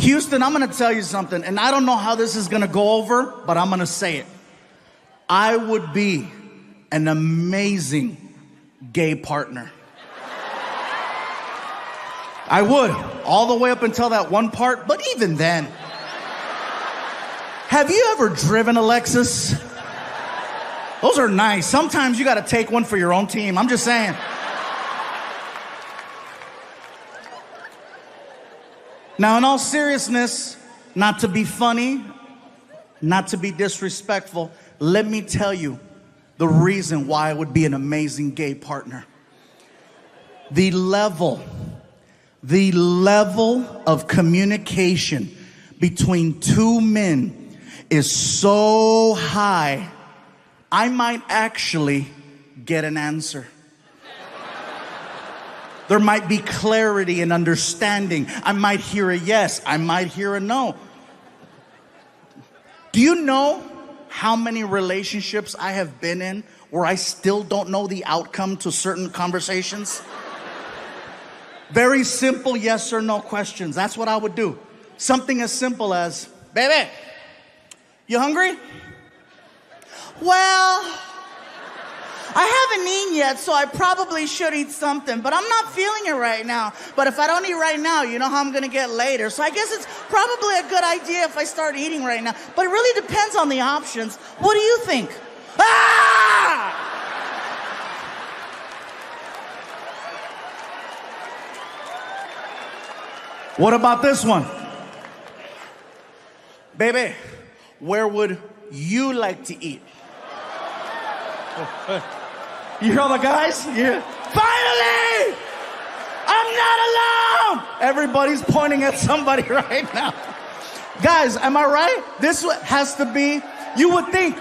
Houston, I'm going to tell you something, and I don't know how this is going to go over, but I'm going to say it. I would be an amazing gay partner. I would, all the way up until that one part, but even then. Have you ever driven a Lexus? Those are nice. Sometimes you got to take one for your own team. I'm just saying. Now, in all seriousness, not to be funny, not to be disrespectful, let me tell you the reason why I would be an amazing gay partner. The level of communication between two men is so high, I might actually get an answer. There might be clarity and understanding. I might hear a yes. I might hear a no. Do you know how many relationships I have been in where I still don't know the outcome to certain conversations? Very simple yes or no questions. That's what I would do. Something as simple as, baby, you hungry? Well, I haven't eaten yet, so I probably should eat something, but I'm not feeling it right now. But if I don't eat right now, you know how I'm gonna get later. So I guess it's probably a good idea if I start eating right now. But it really depends on the options. What do you think? Ah! What about this one? Baby, where would you like to eat? You hear all the guys? Yeah. Finally! I'm not alone! Everybody's pointing at somebody right now. Guys, am I right? This has to be, you would think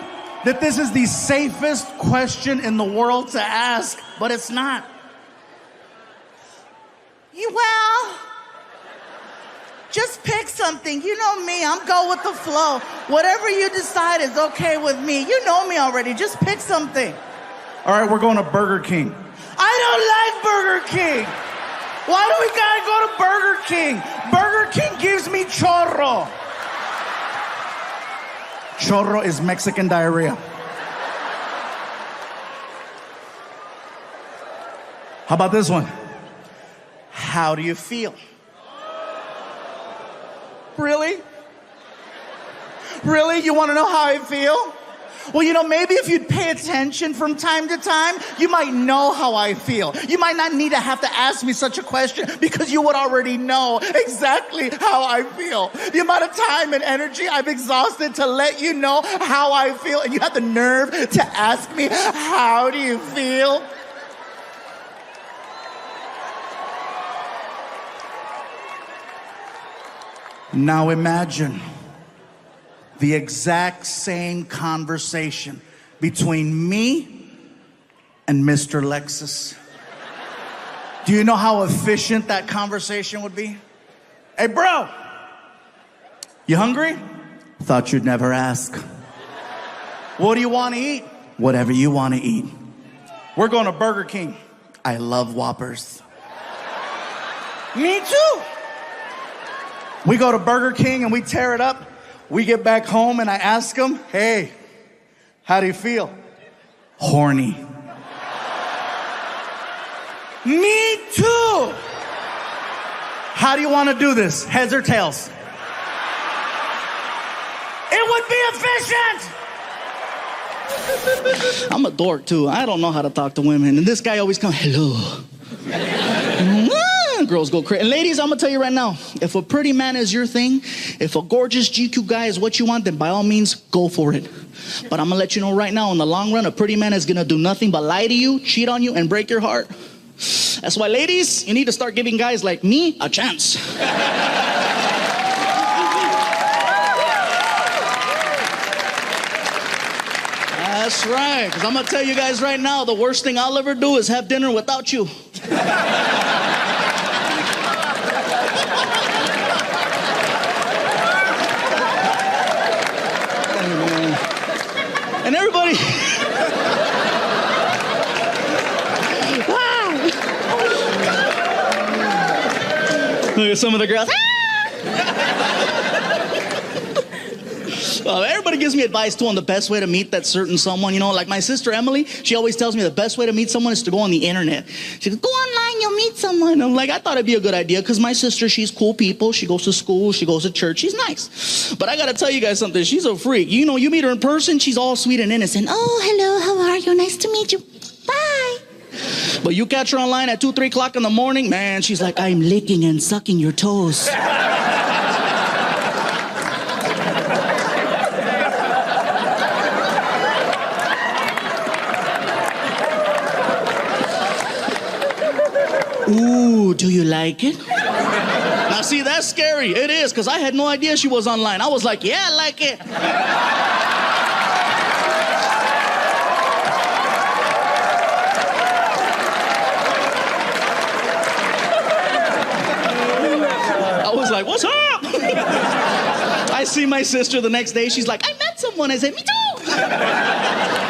that this is the safest question in the world to ask, but it's not. Well, just pick something. You know me, I'm go with the flow. Whatever you decide is okay with me. You know me already, just pick something. All right, we're going to Burger King. I don't like Burger King. Why do we gotta go to Burger King? Burger King gives me chorro. Chorro is Mexican diarrhea. How about this one? How do you feel? Really? Really? You want to know how I feel? Well, you know, maybe if you'd pay attention from time to time, you might know how I feel. You might not need to have to ask me such a question because you would already know exactly how I feel. The amount of time and energy I've exhausted to let you know how I feel, and you have the nerve to ask me, how do you feel? Now imagine the exact same conversation between me and Mr. Lexus. Do you know how efficient that conversation would be? Hey, bro, you hungry? Thought you'd never ask. What do you want to eat? Whatever you want to eat. We're going to Burger King. I love Whoppers. Me too. We go to Burger King and we tear it up. We get back home and I ask him, hey, how do you feel? Horny. Me too. How do you want to do this? Heads or tails? It would be efficient. I'm a dork too. I don't know how to talk to women. And this guy always comes, hello. Girls go crazy. And ladies, I'm gonna tell you right now, if a pretty man is your thing, if a gorgeous GQ guy is what you want, then by all means, go for it. But I'm gonna let you know right now, in the long run, a pretty man is gonna do nothing but lie to you, cheat on you, and break your heart. That's why, ladies, you need to start giving guys like me a chance. That's right, because I'm gonna tell you guys right now, the worst thing I'll ever do is have dinner without you. And everybody, look at some of the girls. Everybody gives me advice too on the best way to meet that certain someone. You know, like my sister Emily, she always tells me the best way to meet someone is to go on the internet. She goes, go online, you'll meet someone. I'm like, I thought it'd be a good idea because my sister, she's cool people. She goes to school, she goes to church, she's nice. But I gotta tell you guys something, she's a freak. You know, you meet her in person, she's all sweet and innocent. Oh, hello, how are you? Nice to meet you. Bye. But you catch her online at 2, 3 o'clock in the morning, man, she's like, I'm licking and sucking your toes. Ooh, do you like it? Now see, that's scary. It is, because I had no idea she was online. I was like, yeah, I like it. I was like, what's up? I see my sister the next day. She's like, I met someone. I said, me too.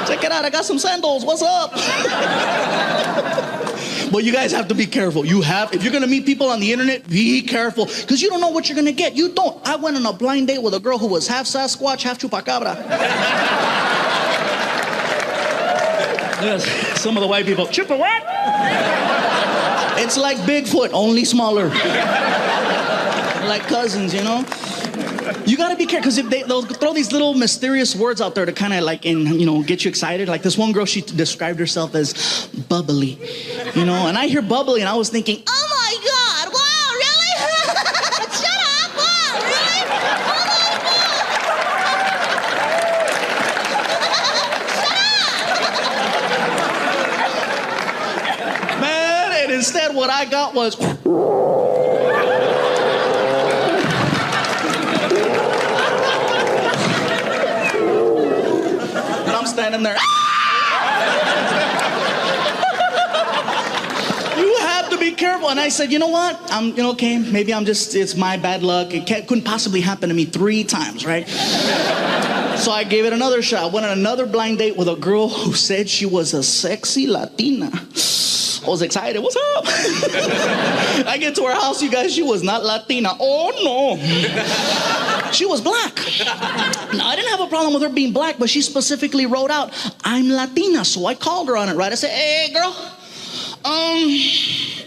Check it out. I got some sandals. What's up? But you guys have to be careful. If you're gonna meet people on the internet, be careful, because you don't know what you're gonna get. You don't. I went on a blind date with a girl who was half Sasquatch, half Chupacabra. Yes, some of the white people, Chupa what? It's like Bigfoot, only smaller. Like cousins, you know? You gotta be careful, because if they'll throw these little mysterious words out there to kind of like, get you excited. Like this one girl, she described herself as bubbly, you know? And I hear bubbly, and I was thinking, oh my God, wow, really? Shut up, wow, really? Shut up! Man, and instead what I got was... standing there. You have to be careful. And I said, you know what? Okay, maybe it's my bad luck. It couldn't possibly happen to me 3 times, right? So I gave it another shot. I went on another blind date with a girl who said she was a sexy Latina. I was excited. What's up? I get to her house, you guys. She was not Latina. Oh, no. She was black. Now, I didn't have a problem with her being black, but she specifically wrote out, I'm Latina. So I called her on it, right? I said, hey, girl,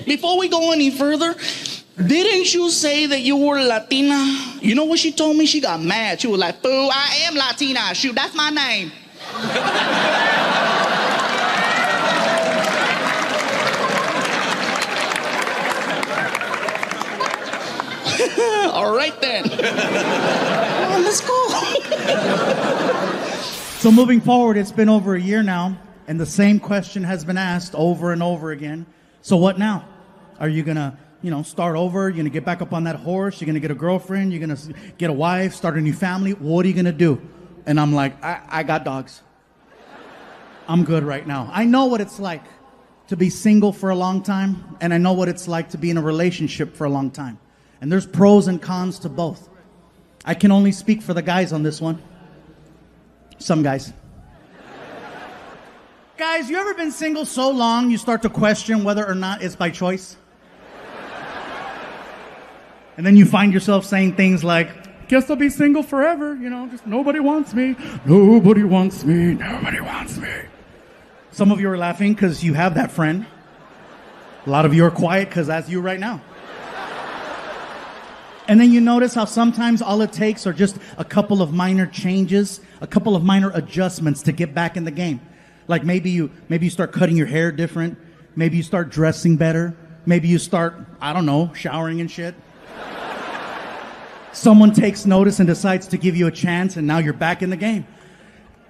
before we go any further, didn't you say that you were Latina? You know what she told me? She got mad. She was like, boo, I am Latina. Shoot, that's my name. All right then. Well, let's go. So moving forward, it's been over a year now, and the same question has been asked over and over again. So what now? Are you gonna, start over? You're gonna get back up on that horse? You're gonna get a girlfriend? You're gonna get a wife? Start a new family? What are you gonna do? And I'm like, I got dogs. I'm good right now. I know what it's like to be single for a long time, and I know what it's like to be in a relationship for a long time. And there's pros and cons to both. I can only speak for the guys on this one. Some guys. Guys, you ever been single so long you start to question whether or not it's by choice? And then you find yourself saying things like, guess I'll be single forever, just nobody wants me. Nobody wants me. Nobody wants me. Some of you are laughing because you have that friend. A lot of you are quiet because that's you right now. And then you notice how sometimes all it takes are just a couple of minor changes, a couple of minor adjustments to get back in the game. Like maybe you start cutting your hair different. Maybe you start dressing better. Maybe you start, showering and shit. Someone takes notice and decides to give you a chance, and now you're back in the game.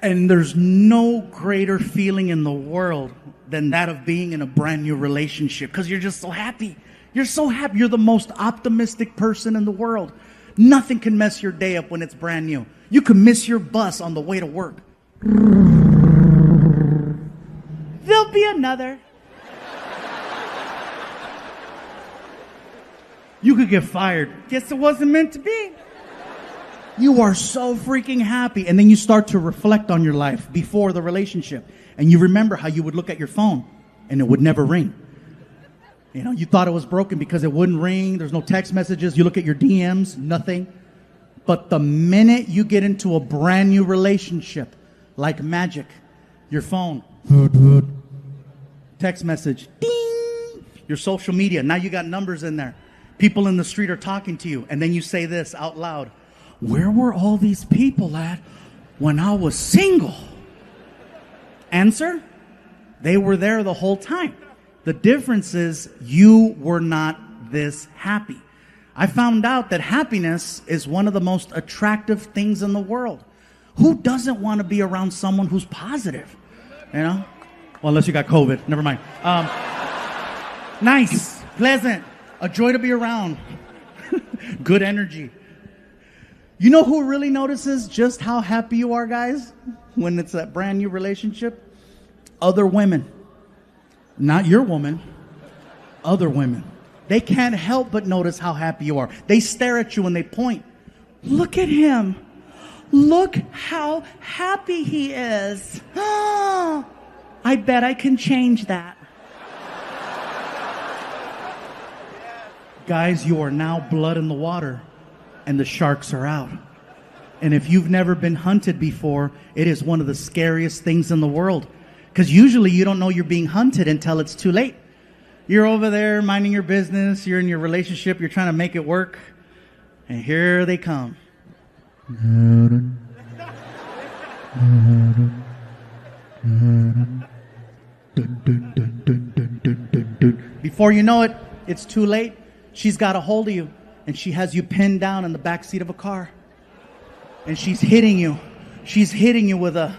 And there's no greater feeling in the world than that of being in a brand new relationship, because you're just so happy. You're so happy. You're the most optimistic person in the world. Nothing can mess your day up when it's brand new. You can miss your bus on the way to work. There'll be another. You could get fired. Guess it wasn't meant to be. You are so freaking happy. And then you start to reflect on your life before the relationship. And you remember how you would look at your phone and it would never ring. You thought it was broken because it wouldn't ring. There's no text messages. You look at your DMs, nothing. But the minute you get into a brand new relationship, like magic, your phone, text message, ding, your social media, now you got numbers in there. People in the street are talking to you, and then you say this out loud: where were all these people at when I was single? Answer: they were there the whole time. The difference is you were not this happy. I found out that happiness is one of the most attractive things in the world. Who doesn't want to be around someone who's positive? You know? Well, unless you got COVID. Never mind. Nice, pleasant, a joy to be around. Good energy. You know who really notices just how happy you are, guys, when it's that brand new relationship? Other women. Not your woman. Other women. They can't help but notice how happy you are. They stare at you and they point. Look at him. Look how happy he is. Oh, I bet I can change that. Guys, you are now blood in the water and the sharks are out. And if you've never been hunted before, it is one of the scariest things in the world. Because usually you don't know you're being hunted until it's too late. You're over there minding your business, you're in your relationship, you're trying to make it work, and here they come. Before you know it, it's too late. She's got a hold of you, and she has you pinned down in the back seat of a car. And she's hitting you. She's hitting you with a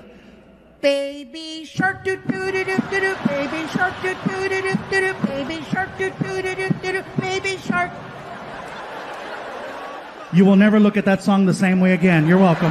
baby shark doo doo doo doo doo, baby shark doo doo doo doo doo, baby shark doo doo doo doo doo, baby shark. You will never look at that song the same way again. You're welcome.